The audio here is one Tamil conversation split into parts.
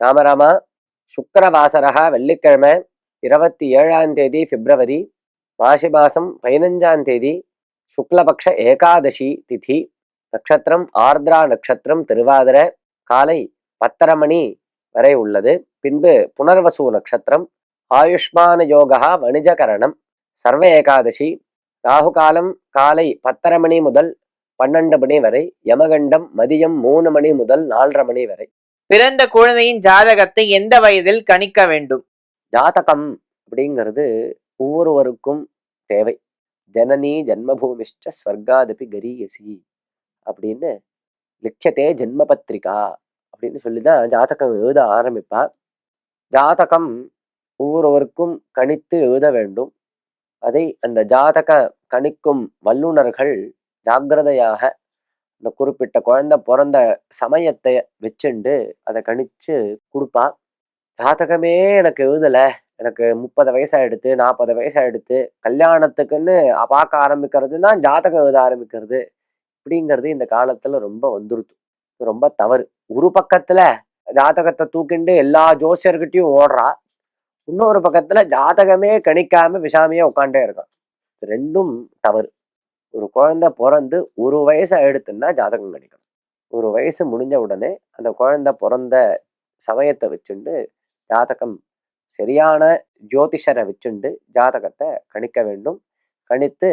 ராமராமா, சுக்கரவாசரக வெள்ளிக்கிழமை 27ஆம் தேதி பிப்ரவரி மாசி மாசம் 15ஆம் தேதி சுக்லபக்ஷ ஏகாதசி திதி. நட்சத்திரம் ஆர்திரா நட்சத்திரம், திருவாதிர, காலை 10:30 மணி வரை உள்ளது. பின்பு புனர்வசு நட்சத்திரம், ஆயுஷ்மான யோகா வணிஜகரணம், சர்வ ஏகாதசி. ராகு காலம் காலை 10:30 மணி முதல் 12 மணி வரை, யமகண்டம் மதியம் 3 மணி முதல் 4:30 மணி வரை. பிறந்த குழந்தையின் ஜாதகத்தை எந்த வயதில் கணிக்க வேண்டும்? ஜாதகம் அப்படிங்கிறது ஒவ்வொருவருக்கும் தேவை. ஜனனி ஜன்மபூமிஷ்ட ஸ்வர்காதபி கரீயசி அப்படின்னு லிக்கியத்தே ஜென்மபத்திரிகா அப்படின்னு சொல்லிதான் ஜாதகம் எழுத ஆரம்பிப்பா. ஜாதகம் ஒவ்வொருவருக்கும் கணித்து எழுத வேண்டும். அதை அந்த ஜாதக கணிக்கும் வல்லுநர்கள் ஜாக்கிரதையாக இந்த குறிப்பிட்ட குழந்தை பிறந்த சமயத்தை வச்சுண்டு அதை கணிச்சு கொடுப்பா. ஜாதகமே எனக்கு எழுதல, எனக்கு 30 வயசாயிடுத்து, 40 வயசாயிடுத்து, கல்யாணத்துக்குன்னு பார்க்க ஆரம்பிக்கிறது தான் ஜாதகம் எழுத ஆரம்பிக்கிறது அப்படிங்கிறது இந்த காலத்துல ரொம்ப வந்துருது. ரொம்ப தவறு. ஒரு பக்கத்துல ஜாதகத்தை தூக்கிண்டு எல்லா ஜோசியர்கிட்டையும் ஓடுறா, இன்னொரு பக்கத்துல ஜாதகமே கணிக்காம விஷாமியா உட்காண்டே இருக்கான். ரெண்டும் தவறு. ஒரு குழந்தை பிறந்து 1 வயசு ஆயிடுத்துன்னா ஜாதகம் கணிக்கணும். 1 வயசு முடிஞ்ச உடனே அந்த குழந்தை பிறந்த சமயத்தை வச்சுண்டு ஜாதகம் சரியான ஜோதிஷரை வச்சுண்டு ஜாதகத்தை கணிக்க வேண்டும். கணித்து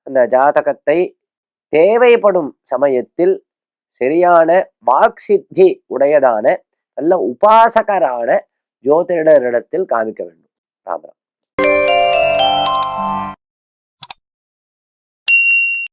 அந்த ஜாதகத்தை தேவைப்படும் சமயத்தில் சரியான வாக்சித்தி உடையதான நல்ல உபாசகரான ஜோதிடரிடத்தில் காமிக்க வேண்டும். ராமராம்.